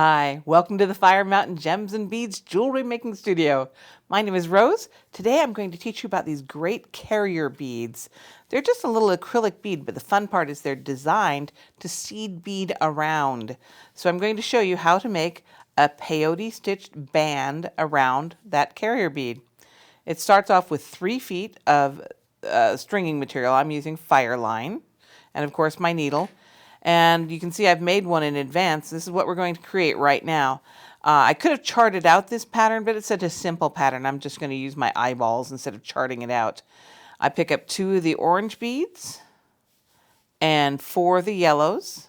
Hi, welcome to the Fire Mountain Gems and Beads Jewelry Making Studio. My name is Rose. Today I'm going to teach you about these great carrier beads. They're just a little acrylic bead, but the fun part is they're designed to seed bead around. So I'm going to show you how to make a peyote stitched band around that carrier bead. It starts off with 3 feet of stringing material. I'm using Fireline, and of course my needle. And you can see I've made one in advance. This is what we're going to create right now. I could have charted out this pattern, but it's such a simple pattern. I'm just going to use my eyeballs instead of charting it out. I pick up 2 of the orange beads and 4 of the yellows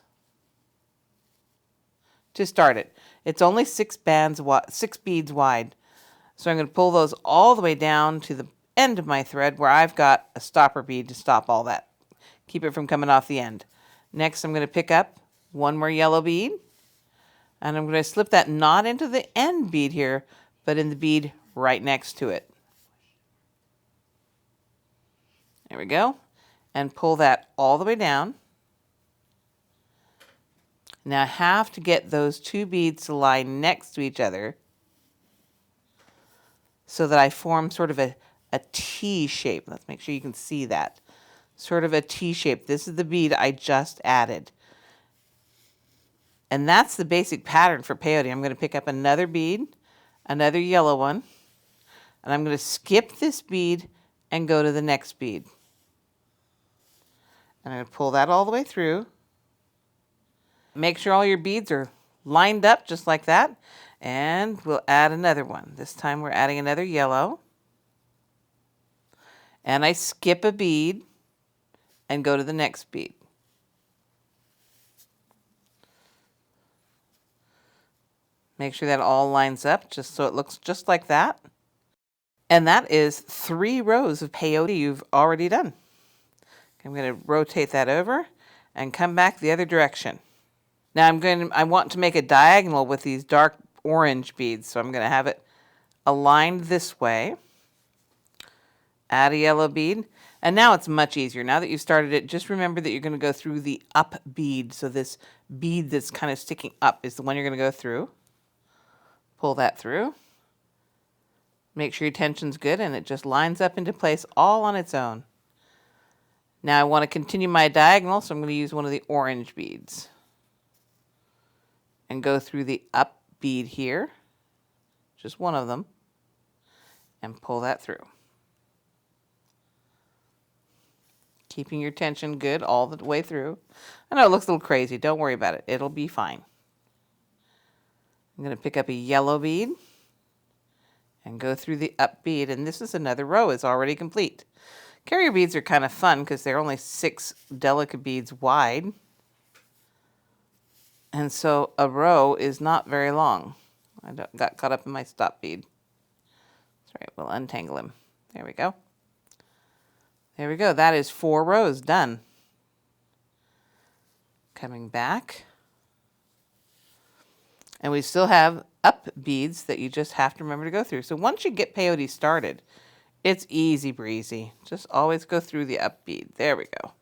to start it. It's only 6 beads wide. So I'm going to pull those all the way down to the end of my thread where I've got a stopper bead to stop all that. Keep it from coming off the end. Next, I'm going to pick up 1 more yellow bead, and I'm going to slip that not into the end bead here, but in the bead right next to it. There we go. And pull that all the way down. Now I have to get those 2 beads to lie next to each other so that I form sort of a T shape. Let's make sure you can see that. Sort of a T shape. This is the bead I just added. And that's the basic pattern for peyote. I'm going to pick up another bead, another yellow one, and I'm going to skip this bead and go to the next bead. And I'm going to pull that all the way through. Make sure all your beads are lined up just like that. And we'll add another one. This time we're adding another yellow. And I skip a bead and go to the next bead. Make sure that all lines up just so it looks just like that. And that is 3 rows of peyote you've already done. I'm going to rotate that over and come back the other direction. Now I want to make a diagonal with these dark orange beads, so I'm going to have it aligned this way. Add a yellow bead. And now it's much easier. Now that you've started it, just remember that you're going to go through the up bead. So this bead that's kind of sticking up is the one you're going to go through. Pull that through. Make sure your tension's good and it just lines up into place all on its own. Now I want to continue my diagonal, so I'm going to use one of the orange beads. And go through the up bead here. Just one of them. And pull that through. Keeping your tension good all the way through. I know it looks a little crazy. Don't worry about it. It'll be fine. I'm going to pick up a yellow bead and go through the up bead. And this is another row. It's already complete. Carrier beads are kind of fun because they're only 6 delicate beads wide. And so a row is not very long. I got caught up in my stop bead. That's right. We'll untangle him. There we go. There we go. That is 4 rows done. Coming back. And we still have up beads that you just have to remember to go through. So once you get peyote started, it's easy breezy. Just always go through the up bead. There we go.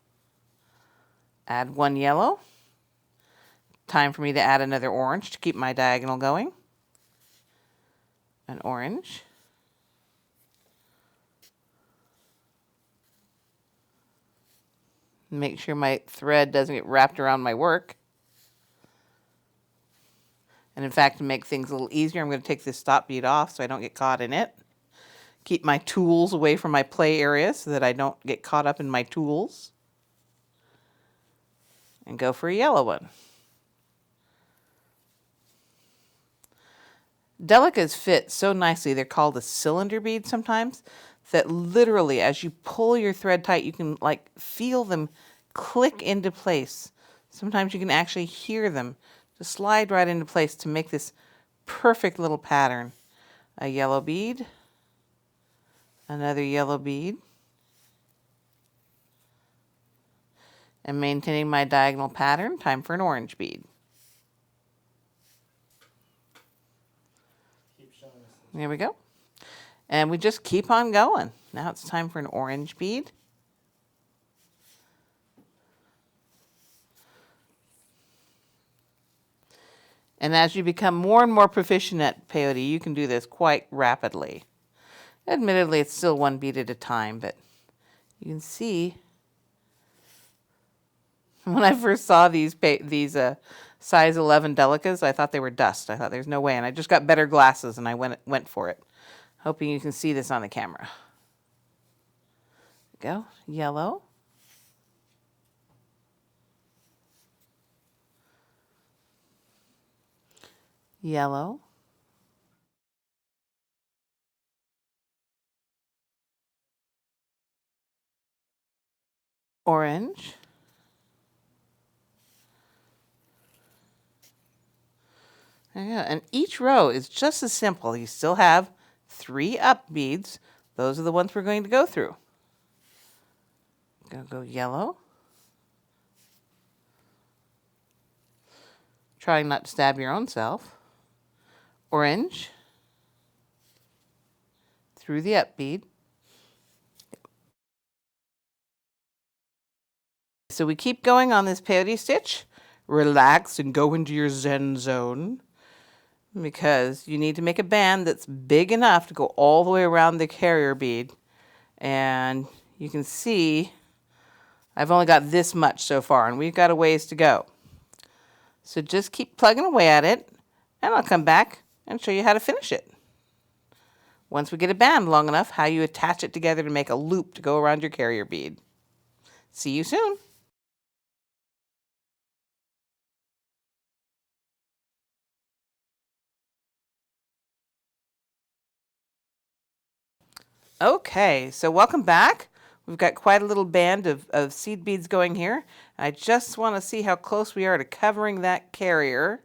Add 1 yellow. Time for me to add another orange to keep my diagonal going. An orange. Make sure my thread doesn't get wrapped around my work. And in fact, to make things a little easier, I'm going to take this stop bead off so I don't get caught in it. Keep my tools away from my play area so that I don't get caught up in my tools. And go for a yellow one. Delicas fit so nicely. They're called a cylinder bead sometimes. That literally, as you pull your thread tight, you can like feel them click into place. Sometimes you can actually hear them just slide right into place to make this perfect little pattern. A yellow bead, another yellow bead, and maintaining my diagonal pattern, time for an orange bead. There we go. And we just keep on going. Now it's time for an orange bead. And as you become more and more proficient at peyote, you can do this quite rapidly. Admittedly, it's still one bead at a time, but you can see when I first saw these size 11 delicas, I thought they were dust. I thought there's no way, and I just got better glasses and I went for it. Hoping you can see this on the camera. Go, yellow. Yellow. Orange. There you go. And each row is just as simple. You still have 3 up beads. Those are the ones we're going to go through. Go yellow. Trying not to stab your own self. Orange. Through the up bead. So we keep going on this peyote stitch. Relax and go into your Zen zone, because you need to make a band that's big enough to go all the way around the carrier bead. And you can see I've only got this much so far, and we've got a ways to go. So just keep plugging away at it, and I'll come back and show you how to finish it. Once we get a band long enough, how you attach it together to make a loop to go around your carrier bead. See you soon. Okay, so welcome back. We've got quite a little band of seed beads going here. I just want to see how close we are to covering that carrier.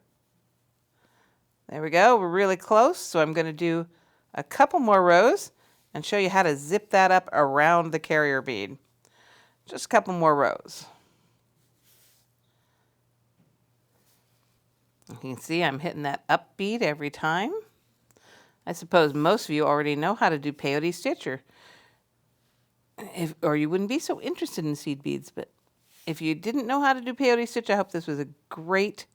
There we go, we're really close. So I'm going to do a couple more rows and show you how to zip that up around the carrier bead. Just a couple more rows. You can see I'm hitting that up bead every time. I suppose most of you already know how to do peyote stitch, or you wouldn't be so interested in seed beads. But if you didn't know how to do peyote stitch, I hope this was a great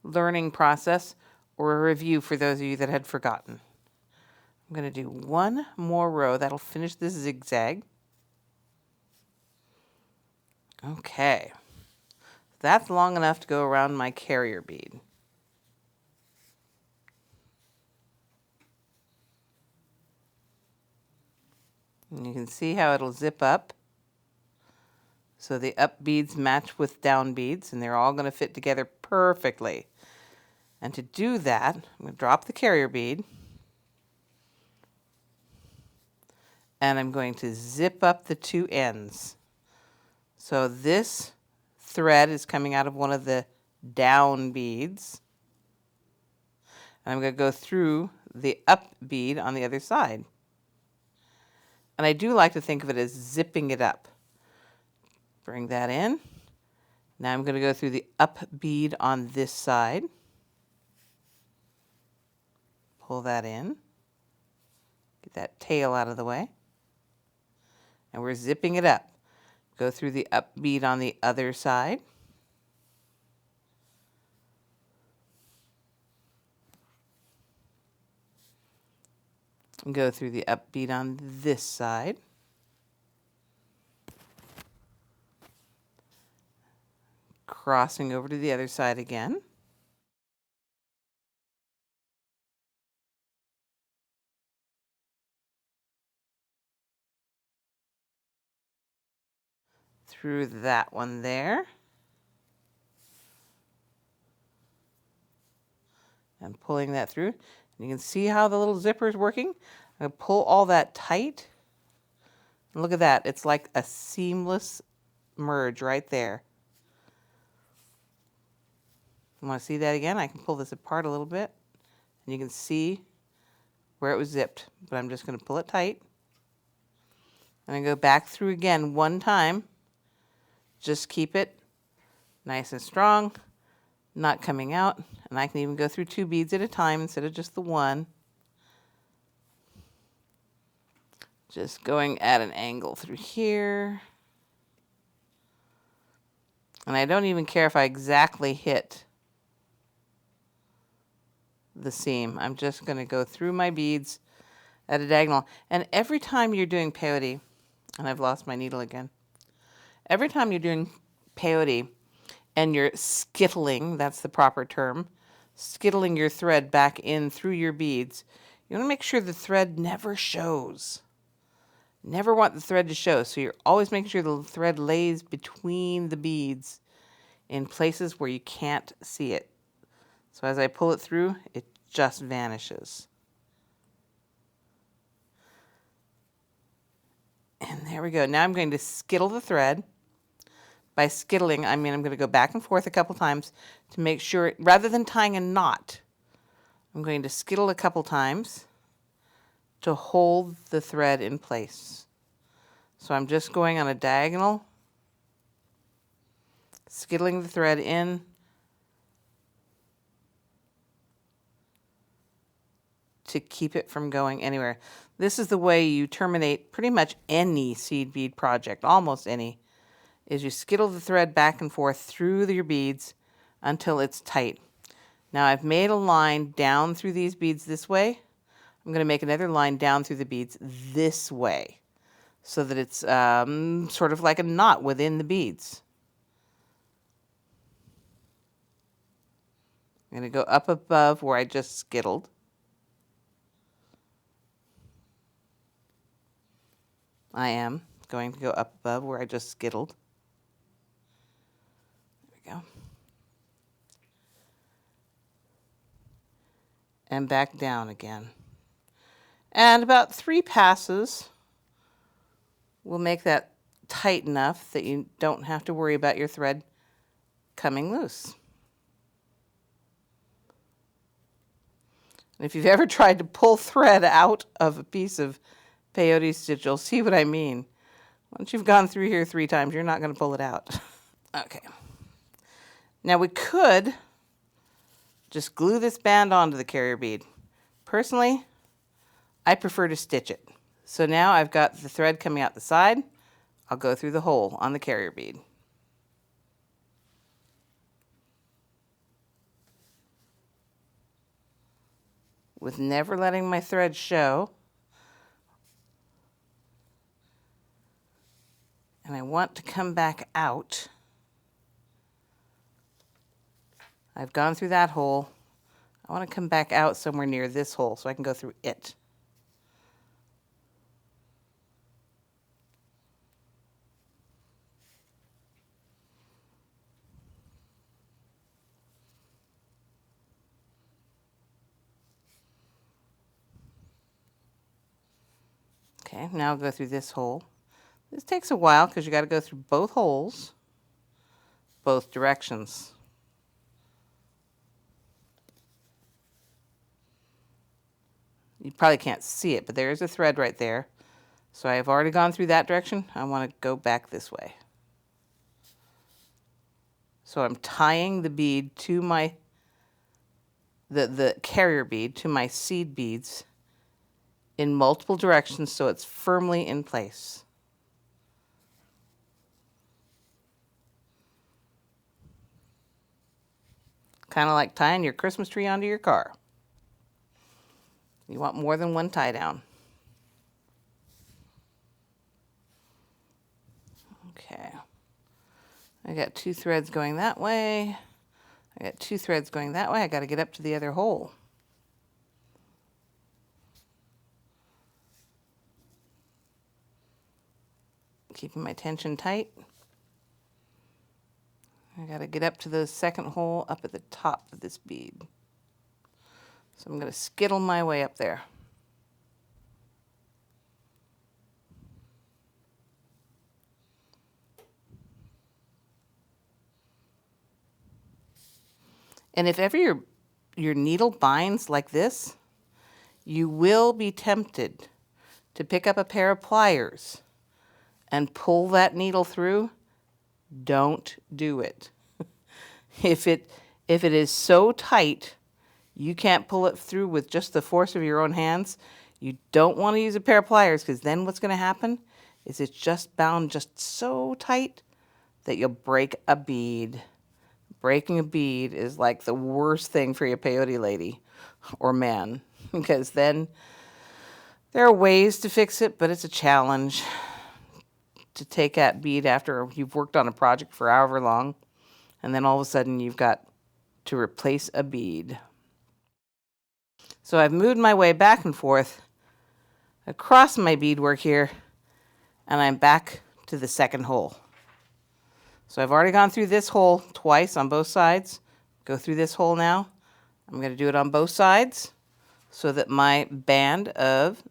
learning process or a review for those of you that had forgotten. I'm going to do one more row. That'll finish this zigzag. Okay. That's long enough to go around my carrier bead. And you can see how it'll zip up. So the up beads match with down beads, and they're all going to fit together perfectly. And to do that, I'm going to drop the carrier bead. And I'm going to zip up the 2 ends. So this thread is coming out of one of the down beads. And I'm going to go through the up bead on the other side. And I do like to think of it as zipping it up. Bring that in. Now I'm going to go through the up bead on this side. Pull that in. Get that tail out of the way. And we're zipping it up. Go through the up bead on the other side. And go through the up bead on this side. Crossing over to the other side again. Through that one there. And pulling that through. And you can see how the little zipper is working. I'm going to pull all that tight. And look at that. It's like a seamless merge right there. You want to see that again? I can pull this apart a little bit. And you can see where it was zipped. But I'm just going to pull it tight. And I go back through again one time. Just keep it nice and strong, not coming out. And I can even go through 2 beads at a time instead of just the 1. Just going at an angle through here. And I don't even care if I exactly hit the seam. I'm just going to go through my beads at a diagonal. And every time you're doing peyote, and I've lost my needle again. Every time you're doing peyote and you're skittling, that's the proper term, skittling your thread back in through your beads, you want to make sure the thread never shows. Never want the thread to show, so you're always making sure the thread lays between the beads in places where you can't see it. So as I pull it through, it just vanishes. And there we go. Now I'm going to skittle the thread. By skittling, I mean I'm going to go back and forth a couple times to make sure, rather than tying a knot, I'm going to skittle a couple times to hold the thread in place. So I'm just going on a diagonal, skittling the thread in, to keep it from going anywhere. This is the way you terminate pretty much any seed bead project, almost any, is you skittle the thread back and forth through your beads until it's tight. Now I've made a line down through these beads this way. I'm going to make another line down through the beads this way so that it's sort of like a knot within the beads. I'm going to go up above where I just skittled. I am going to go up above where I just skittled. There we go. And back down again. And about 3 passes will make that tight enough that you don't have to worry about your thread coming loose. And if you've ever tried to pull thread out of a piece of peyote stitch, you'll see what I mean. Once you've gone through here 3 times, you're not going to pull it out. Okay. Now we could just glue this band onto the carrier bead. Personally, I prefer to stitch it. So now I've got the thread coming out the side. I'll go through the hole on the carrier bead. With never letting my thread show. And I want to come back out. I've gone through that hole. I want to come back out somewhere near this hole so I can go through it. Okay, now I'll go through this hole. This takes a while because you got to go through both holes, both directions. You probably can't see it, but there is a thread right there. So I've already gone through that direction. I want to go back this way. So I'm tying the bead to my, the carrier bead to my seed beads in multiple directions so it's firmly in place. Kind of like tying your Christmas tree onto your car. You want more than one tie down. Okay. I got 2 threads going that way. I got 2 threads going that way. I got to get up to the other hole. Keeping my tension tight. I got to get up to the second hole up at the top of this bead. So I'm going to skittle my way up there. And if ever your needle binds like this, you will be tempted to pick up a pair of pliers and pull that needle through. Don't do it. If it is so tight you can't pull it through with just the force of your own hands, you don't want to use a pair of pliers, because then what's going to happen is it's just bound just so tight that you'll break a bead. breaking a bead is like the worst thing for your peyote lady or man, because then there are ways to fix it, but it's a challenge to take that bead after you've worked on a project for however long, and then all of a sudden you've got to replace a bead. So I've moved my way back and forth across my beadwork here, and I'm back to the second hole. So I've already gone through this hole twice on both sides. Go through this hole now. I'm going to do it on both sides so that my band of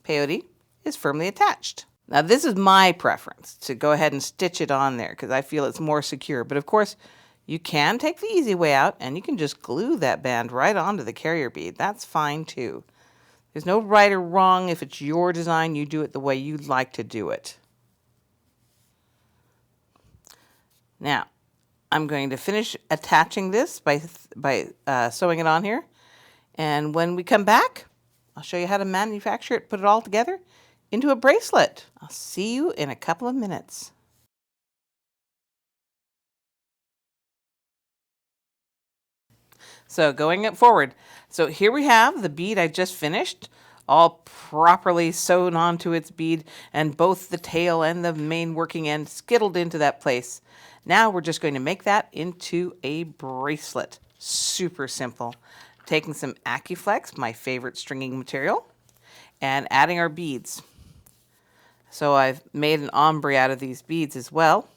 peyote is firmly attached. Now this is my preference, to go ahead and stitch it on there because I feel it's more secure. But of course, you can take the easy way out and you can just glue that band right onto the carrier bead. That's fine too. There's no right or wrong. If it's your design, you do it the way you'd like to do it. Now, I'm going to finish attaching this by sewing it on here. And when we come back, I'll show you how to manufacture it, put it all together into a bracelet. I'll see you in a couple of minutes. So going up forward. So here we have the bead I just finished, all properly sewn onto its bead, and both the tail and the main working end skittled into that place. Now we're just going to make that into a bracelet. Super simple. Taking some Acrylic, my favorite stringing material, and adding our beads. So I've made an ombre out of these beads as well.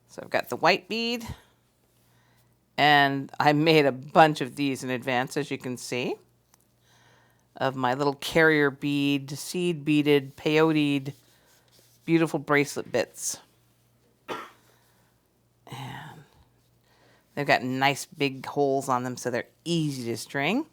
So I've got the white bead, and I made a bunch of these in advance, as you can see, of my little carrier bead, seed beaded, peyote, beautiful bracelet bits. And they've got nice big holes on them, so they're easy to string.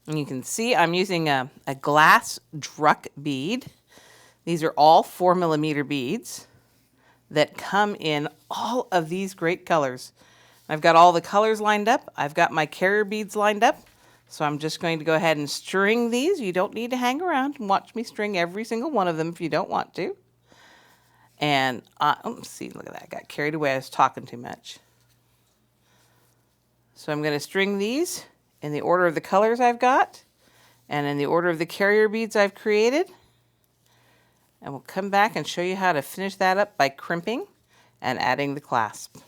And you can see I'm using a glass druck bead. These are all 4mm beads that come in all of these great colors. I've got all the colors lined up. I've got my carrier beads lined up. So I'm just going to go ahead and string these. You don't need to hang around and watch me string every single one of them if you don't want to. And, see, look at that. I got carried away. I was talking too much. So I'm going to string these in the order of the colors I've got and in the order of the carrier beads I've created. And we'll come back and show you how to finish that up by crimping and adding the clasp.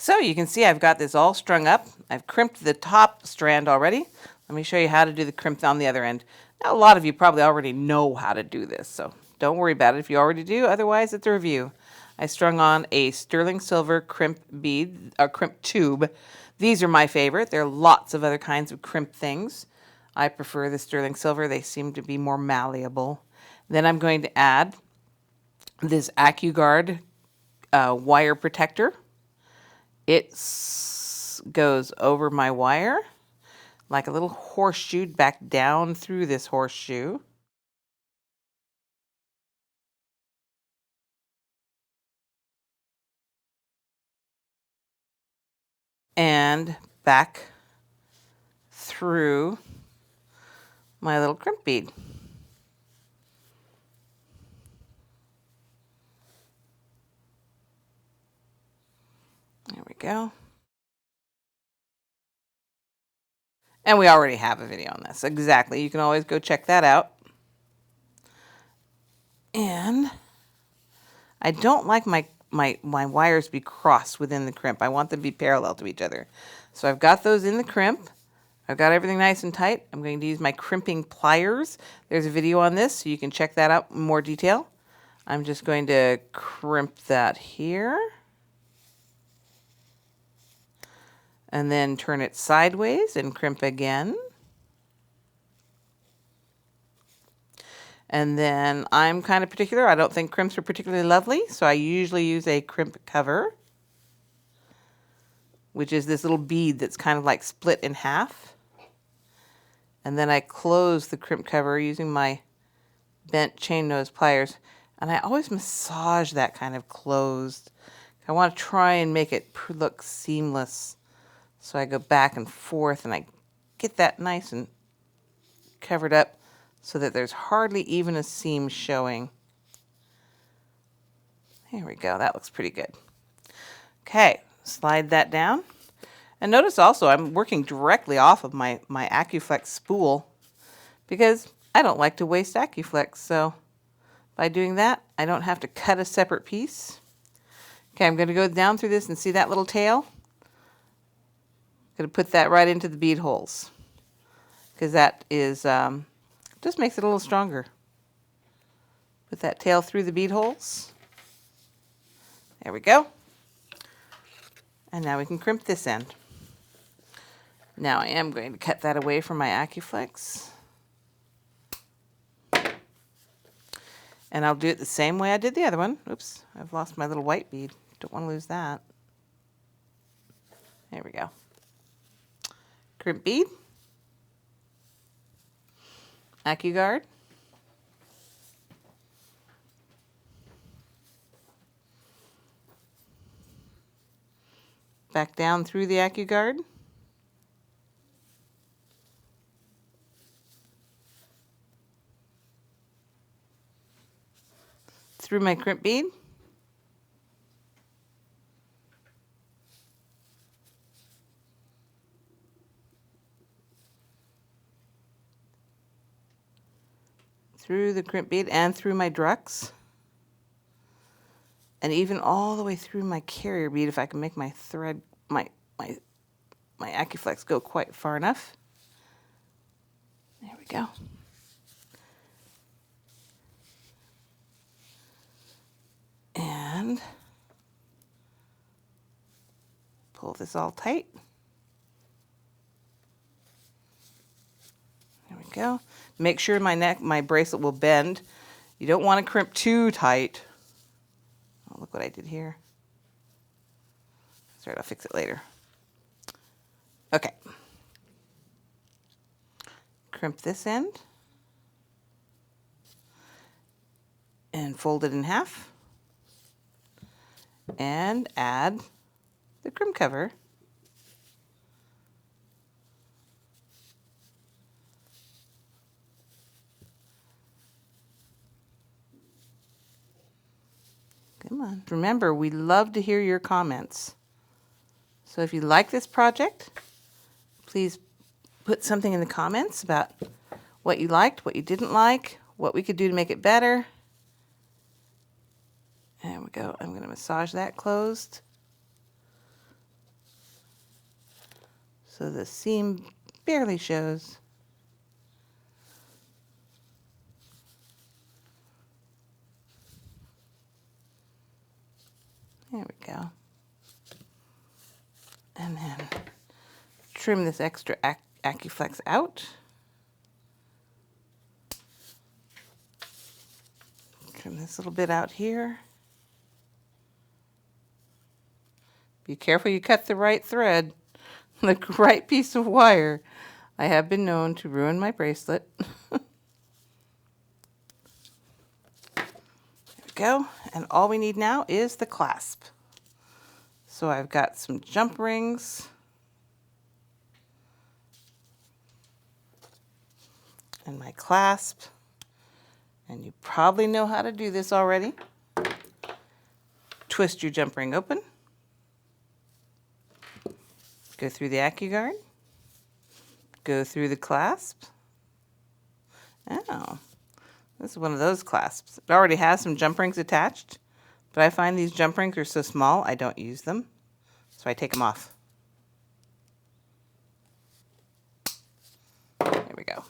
So you can see I've got this all strung up. I've crimped the top strand already. Let me show you how to do the crimp on the other end. Now, a lot of you probably already know how to do this, so don't worry about it if you already do. Otherwise, it's a review. I strung on a sterling silver crimp bead, or crimp tube. These are my favorite. There are lots of other kinds of crimp things. I prefer the sterling silver. They seem to be more malleable. Then I'm going to add this AccuGuard wire protector. It goes over my wire like a little horseshoe back down through this horseshoe. And back through my little crimp bead. There we go. And we already have a video on this. Exactly. You can always go check that out. And I don't like my wires to be crossed within the crimp. I want them to be parallel to each other. So I've got those in the crimp. I've got everything nice and tight. I'm going to use my crimping pliers. There's a video on this, so you can check that out in more detail. I'm just going to crimp that here. And then turn it sideways and crimp again. And then I'm kind of particular. I don't think crimps are particularly lovely, so I usually use a crimp cover, which is this little bead that's kind of like split in half. And then I close the crimp cover using my bent chain nose pliers. And I always massage that kind of closed. I want to try and make it look seamless. So I go back and forth and I get that nice and covered up so that there's hardly even a seam showing. There we go, that looks pretty good. Okay, slide that down. And notice also I'm working directly off of my Acryflex spool because I don't like to waste Acryflex. So by doing that, I don't have to cut a separate piece. Okay, I'm going to go down through this and see that little tail? I'm going to put that right into the bead holes because that is just makes it a little stronger. Put that tail through the bead holes. There we go. And now we can crimp this end. Now I am going to cut that away from my Acryflex. And I'll do it the same way I did the other one. Oops, I've lost my little white bead. Don't want to lose that. There we go. Crimp bead. AccuGuard. Back down through the AccuGuard. Through my crimp bead. Through the crimp bead and through my drux. And even all the way through my carrier bead if I can make my thread, my Acryflex go quite far enough. There we go. And pull this all tight. There we go. Make sure my bracelet will bend. You don't want to crimp too tight. Oh, look what I did here. That's right, I'll fix it later. Okay. Crimp this end. And fold it in half. And add the crimp cover. Come on. Remember, we love to hear your comments. So if you like this project, please put something in the comments about what you liked, what you didn't like, what we could do to make it better. There we go. I'm going to massage that closed so the seam barely shows. There we go. And then trim this extra Acryflex out. Trim this little bit out here. Be careful you cut the right thread, the right piece of wire. I have been known to ruin my bracelet. There we go. And all we need now is the clasp. So I've got some jump rings. And my clasp. And you probably know how to do this already. Twist your jump ring open. Go through the AccuGuard. Go through the clasp. Oh, this is one of those clasps. It already has some jump rings attached, but I find these jump rings are so small I don't use them, so I take them off. There we go.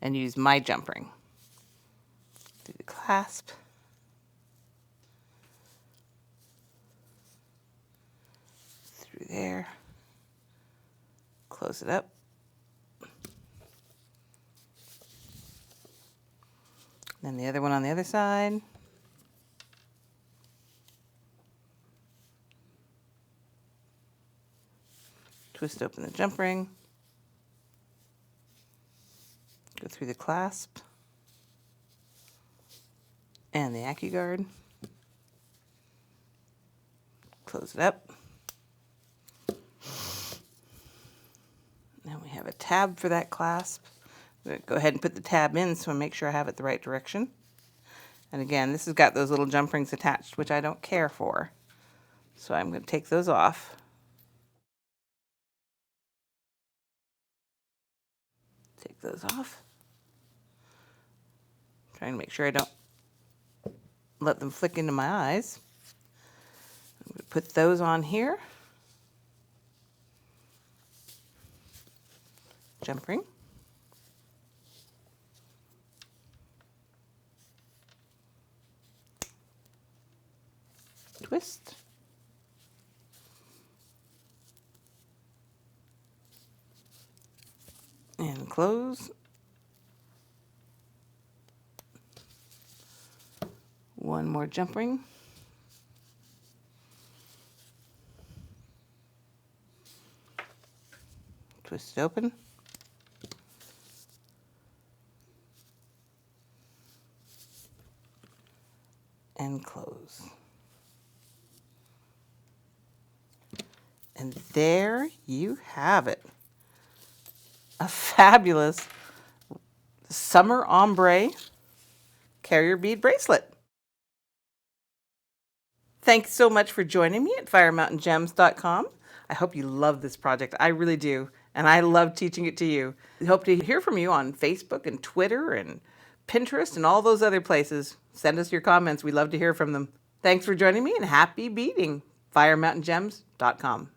And use my jump ring. Through the clasp. Through there. Close it up. Then the other one on the other side. Twist open the jump ring. Go through the clasp. and the AccuGuard. Close it up. Now we have a tab for that clasp. I'm going to go ahead and put the tab in so I make sure I have it the right direction. And again, this has got those little jump rings attached, which I don't care for. So I'm going to take those off. Take those off. Trying to make sure I don't let them flick into my eyes. I'm going to put those on here. Jump ring. Twist. And close. One more jump ring. Twist it open. And close. And there you have it. A fabulous summer ombre carrier bead bracelet. Thanks so much for joining me at firemountaingems.com. I hope you love this project. I really do. And I love teaching it to you. I hope to hear from you on Facebook and Twitter and Pinterest and all those other places. Send us your comments. We love to hear from them. Thanks for joining me and happy beading. firemountaingems.com.